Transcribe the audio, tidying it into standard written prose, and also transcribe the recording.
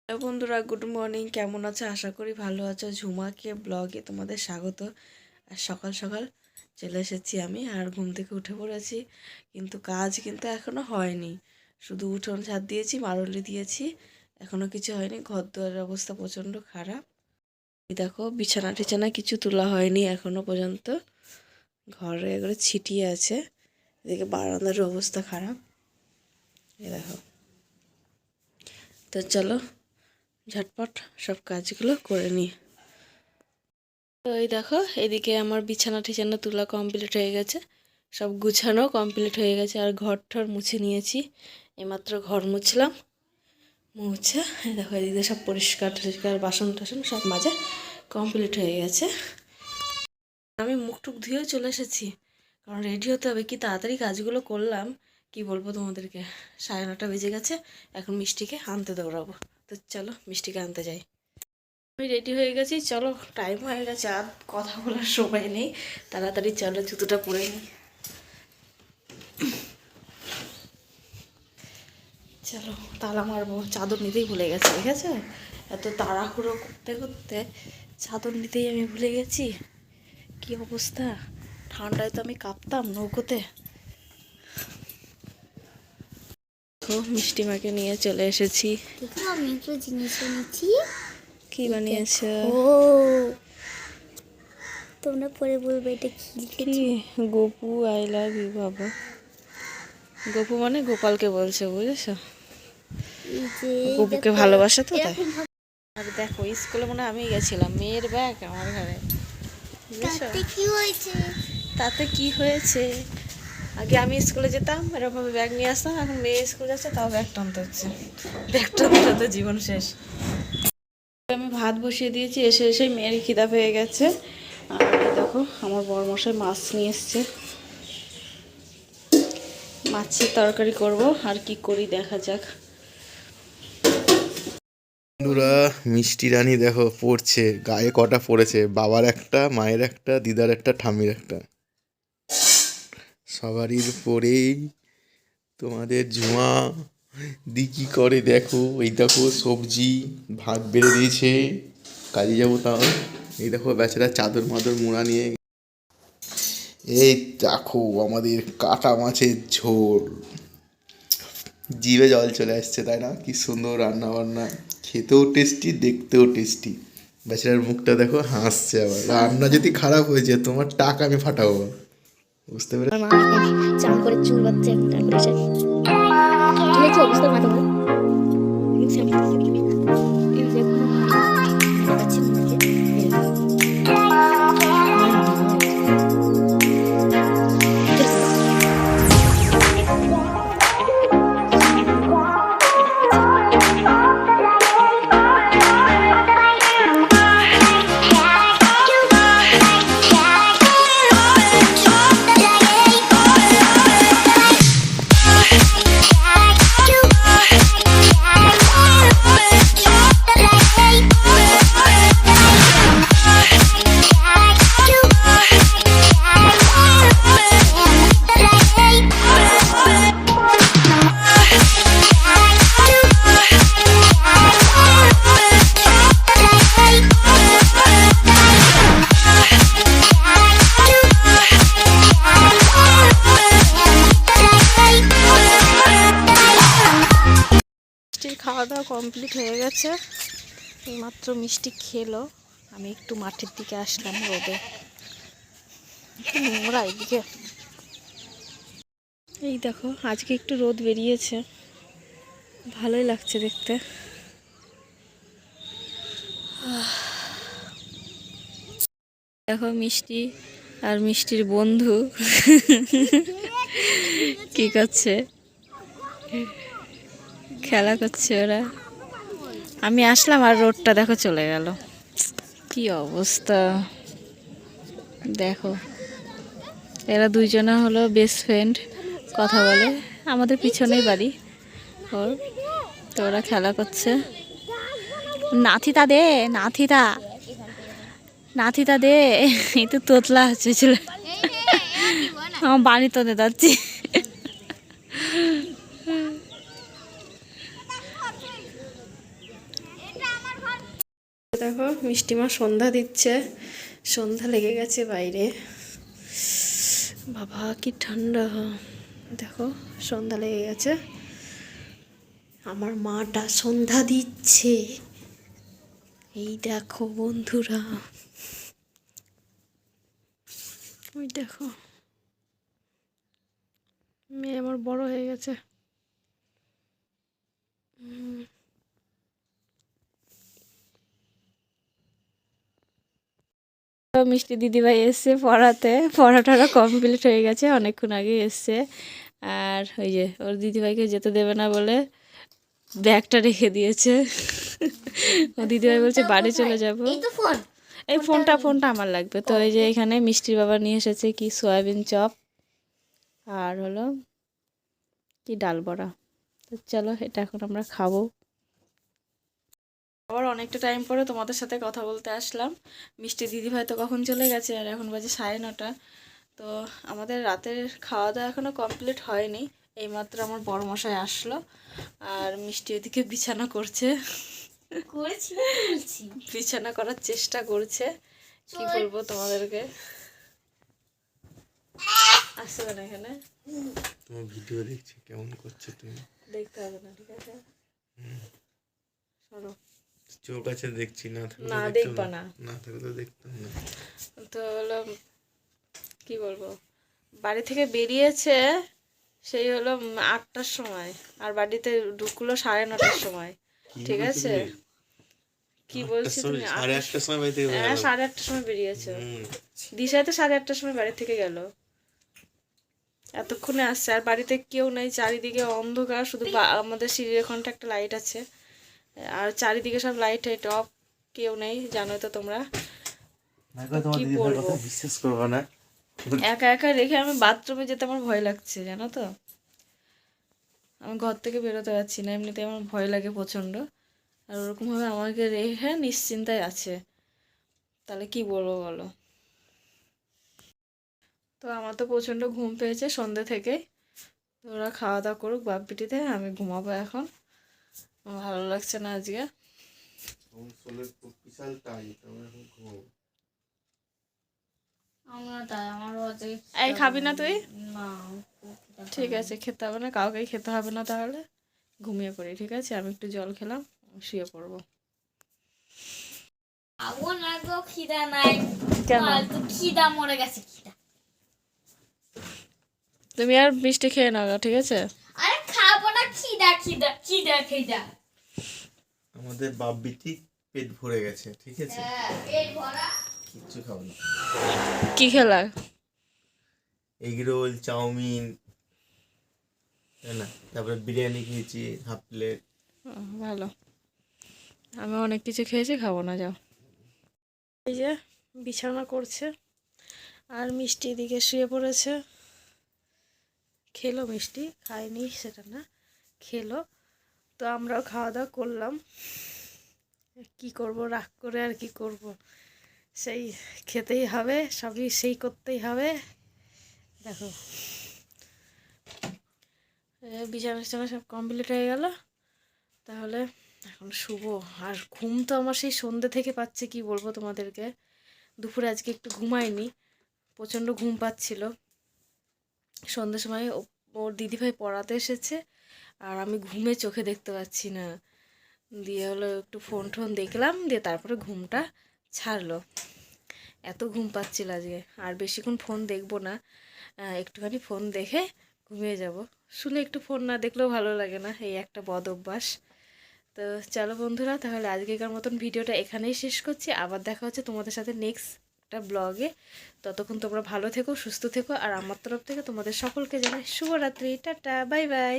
Hello বন্ধুরা, good morning. কেমন আছো? আশা করি ভালো আছো। ঝুমাকে ব্লগে তোমাদের স্বাগত। আর সকাল সকাল চলে এসেছি আমি, আর ঘুম থেকে উঠে পড়েছি, কিন্তু কাজ কিন্তু এখনও হয়নি। শুধু উঠোন ঝাড় দিয়েছি, মারুলি দিয়েছি, এখনও কিছু হয়নি। ঘর দুয়ারের অবস্থা প্রচণ্ড খারাপ। এই দেখো, বিছানা টিছানা কিছু তোলা হয়নি এখনও পর্যন্ত, ঘরে এগুলো ছিটিয়ে আছে। এদিকে বারান্দার অবস্থা খারাপ। এই দেখো, তো চলো ঝটপট সব কাজগুলো করে নিই। তো এই দেখো, এদিকে আমার বিছানা টিছানা তোলা কমপ্লিট হয়ে গেছে, সব গুছানো কমপ্লিট হয়ে গেছে। আর ঘর ঠর মুছে নিয়েছি, এইমাত্র ঘর মুছলাম। মুছে এই দেখো, এদিকে সব পরিষ্কার টরিষ্কার, বাসন টাসন সব মাজা কমপ্লিট হয়ে গেছে। আমি মুখ টুক ধুয়েও চলে এসেছি, কারণ রেডি হতে হবে। কি তাড়াতাড়ি কাজগুলো করলাম, কি বলবো তোমাদেরকে। 9:30 বেজে গেছে, এখন মিষ্টিকে আনতে দৌড়াবো। তো চলো মিষ্টিকে আনতে যাই। আমি রেডি হয়ে গেছি, চলো। টাইম হয়ে গেছে, আর কথা বলার সময় নেই। তাড়াতাড়ি চলো, জুতোটা পরে নিই। চলো তালা মারবো। চাদর নিতেই ভুলে গেছি, ঠিক আছে? এত তাড়াহুড়ো করতে করতে চাদর নিতেই আমি ভুলে গেছি। কি অবস্থা, ঠান্ডায় তো আমি কাঁপতাম নৌকোতে। মিষ্টি মাকে নিয়ে চলে এসেছি। আমি একটা জিনিস এনেছি। কি বানিয়েছো? ও, তোমরা পরে বলবে এটা কি? গোপু আই লাভ ইউ বাবা। গোপু মানে গোপালকে বলছে, বুঝেছো? গোপুকে ভালোবাসে তো, তাই। আর দেখো, স্কুলে মনে হয় আমি গেছিলাম, মেয়ের ব্যাগ আমার ঘরে, বুঝেছো? তাতে কি হয়েছে? তাতে কি হয়েছে? আগে আমি স্কুলে যেতাম, এরকমভাবে ব্যাগ নিয়ে আসতাম। এখন মেয়ে স্কুলে যাচ্ছে, তাও ব্যাগ টানতে হচ্ছে। ব্যাগ টানতে তো জীবন শেষ। আমি ভাত বসিয়ে দিয়েছি, এসে এসে মেয়ের খিদা পেয়ে গেছে। আর এই দেখো, আমার বড়মশাই মাছ নিয়ে এসছে, মাছের তরকারি করব। আর কি করি দেখা যাক। বন্ধুরা, মিষ্টি রানী দেখো পড়ছে, গায়ে কটা পড়েছে, বাবার একটা, মায়ের একটা, দিদার একটা, ঠাম্মির একটা, সবারই পরেই তোমাদের ঝুমা দি কি করে দেখো। এই দেখো সবজি ভাত বেড়ে দিয়েছে, কাজে যাবো তাও। এই দেখো বেচারা চাদর মাদর মুড়া নিয়ে। এই দেখো আমাদের কাটা মাছের ঝোল, জিভে জল চলে আসছে, তাই না? কি সুন্দর রান্না বান্না, খেতেও টেস্টি, দেখতেও টেস্টি। বেচারার মুখটা দেখো, হাসছে। আবার রান্না যদি খারাপ হয়েছে, তোমার টাকা আমি ফাটাবো, বুঝতে পেরে? চান করে চুল বাচ্চা একটা করে এসে চুলে কি অবস্থা মা তোমার? খাওয়া দাওয়া কমপ্লিট হয়ে গেছে, এইমাত্র মিষ্টি খেলো। আমি একটু মাঠের দিকে আসলাম, রোদে নোংরা এদিকে। এই দেখো, আজকে একটু রোদ বেরিয়েছে, ভালোই লাগছে দেখতে। দেখো মিষ্টি আর মিষ্টির বন্ধু কি করছে, খেলা করছে ওরা। আমি আসলাম আর রোডটা দেখো চলে গেল। কি অবস্থা দেখো। এরা দুইজনা হলো বেস্ট ফ্রেন্ড, কথা বলে। আমাদের পিছনেই বাড়ি ওর। তো ওরা খেলা করছে। নাথিতা দে, নাথিতা, নাথিতা দে। এই তো তোতলা আছে ছেলে, আমার বাড়ি তো যাচ্ছি। দেখো মিষ্টিমা সন্ধ্যা দিচ্ছে, সন্ধ্যা লেগে গেছে বাইরে। বাবা কি ঠান্ডা, দেখো সন্ধ্যা লেগে গেছে। আমার মাটা সন্ধ্যা দিচ্ছে, এই দেখো বন্ধুরা, ওই দেখো মেয়ে আমার বড় হয়ে গেছে। মিষ্টি দিদিভাই এসছে পড়াতে, পড়াটারা কমপ্লিট হয়ে গেছে, অনেকক্ষণ আগে এসছে। আর ওই যে ওর দিদিভাইকে যেতে দেবে না বলে ব্যাগটা রেখে দিয়েছে। ও দিদিভাই বলছে বাড়ি চলে যাব। এই তো ফোন। এই ফোনটা আমার লাগবে। তো এই যে এখানে মিষ্টির বাবা নিয়ে এসেছে কি সয়াবিন চপ আর হলো কি ডাল বড়া। তো চলো এটা এখন আমরা খাবো। আবার অনেকটা টাইম পরে তোমাদের সাথে কথা বলতে আসলাম। মিষ্টি দিদিভাই তো কখন চলে গেছে, আর এখন বাজে 9:30। তো আমাদের রাতের খাওয়া দাওয়া এখনও কমপ্লিট হয়নি। এইমাত্র আমার বড় মশাই আসলো, আর মিষ্টি ওদিকে বিছানা করছে, বিছানা করার চেষ্টা করছে। কি বলবো তোমাদেরকে, আসবে না এখানে, তোমার ভিডিও দেখছি কেমন করছে তুমি, দেখতে হবে না, ঠিক আছে সরো। চোখ আছে দেখছি, না থাকলে না দেখতাম দেখবা না, না থাকলে দেখতাম না। তো হলো কি বলবো, বাড়ি থেকে বেরিয়েছে সেই হলো 8টার সময়, আর বাড়িতে ঢুকলো 9:30টার সময়, ঠিক আছে। কি বলছি তুমি, 8:30টার সময় বাড়ি থেকে হ্যাঁ 8:30টার সময় বেরিয়েছে। দিশাই তো 8:30টার সময় বাড়ি থেকে গেল, এতক্ষণে আসছে। আর বাড়িতে কেউ নেই, চারিদিকে অন্ধকার, শুধু আমাদের সিঁড়ির ওখানটা একটা লাইট আছে, আর চারিদিকে সব লাইট টাইট অফ, কেউ নেই, জানোই তো তোমরা। কি বলবো, বিশ্বাস করবো না, একা একা রেখে আমি বাথরুমে যেতে আমার ভয় লাগছে, জানো তো। আমি ঘর থেকে বেরোতে পারছি না, এমনিতে আমার ভয় লাগে প্রচণ্ড, আর ওরকমভাবে আমাকে রেখে নিশ্চিন্তায় আছে, তাহলে কি বলবো বলো। তো আমার তো প্রচণ্ড ঘুম পেয়েছে সন্ধ্যে থেকেই। তো ওরা খাওয়া দাওয়া করুক বাপ পিটিতে, আমি ঘুমাবো এখন, আমার ভালো লাগছে না আজকে। এই খাবি না তুই? ঠিক আছে, খেতে হবে না, কাউকে খেতে হবে না, তাহলে ঘুমিয়ে পড়ি, ঠিক আছে। আমি একটু জল খেলাম, শুয়ে পড়বো। খিদা নাই, কেন? খিদা মরে গেছে, খিদা। তুমি আর মিষ্টি খেয়ে নাও গা, ঠিক আছে। আরে খাবো না, খিদা খিদা খিদা খিদা। আমাদের বাপ বিটি পেট ভরে গেছে, ঠিক আছে, পেট ভরা, কিচ্ছু খাবো না। কি খেলা? এগ রোল, চাউমিন, তাই না, তারপরে বিরিয়ানি খেয়েছি হাফ প্লেট। ভালো, আমি অনেক কিছু খেয়েছি, খাবো না, যাও। এই যে বিছানা করছে, আর মিষ্টি এদিকে শুয়ে পড়েছে। খেলো মিষ্টি, খায়নি সেটা না, খেলো। তো আমরাও খাওয়া দাওয়া করলাম, কি করব, রাগ করে আর কি করব, সেই খেতেই হবে, সবই সেই করতেই হবে। দেখো বিছানা টিছানা সব কমপ্লিট হয়ে গেল, তাহলে এখন শুভ। আর ঘুম তো আমার সেই সন্ধ্যে থেকে পাচ্ছে, কি বলবো তোমাদেরকে। দুপুরে আজকে একটু ঘুমাইনি, প্রচণ্ড ঘুম পাচ্ছিল। সন্ধ্যের সময় ওর দিদিভাই পড়াতে এসেছে, আর আমি ঘুমে চোখে দেখতে পাচ্ছি না, দিয়ে হলো একটু ফোন টোন দেখলাম, দিয়ে তারপরে ঘুমটা ছাড়লো। এত ঘুম পাচ্ছিল আজকে, আর বেশিক্ষণ ফোন দেখবো না, একটুখানি ফোন দেখে ঘুমিয়ে যাব। শুলে একটু ফোন না দেখলেও ভালো লাগে না, এই একটা বদ অভ্যাস। তো চলো বন্ধুরা, তাহলে আজকেকার মতন ভিডিওটা এখানেই শেষ করছি। আবার দেখা হচ্ছে তোমাদের সাথে নেক্সট একটা ব্লগে। ততক্ষণ তোমরা ভালো থেকো, সুস্থ থেকো, আর আমার তরফ থেকে তোমাদের সকলকে জানাই শুভরাত্রি, টাটা, বাই বাই।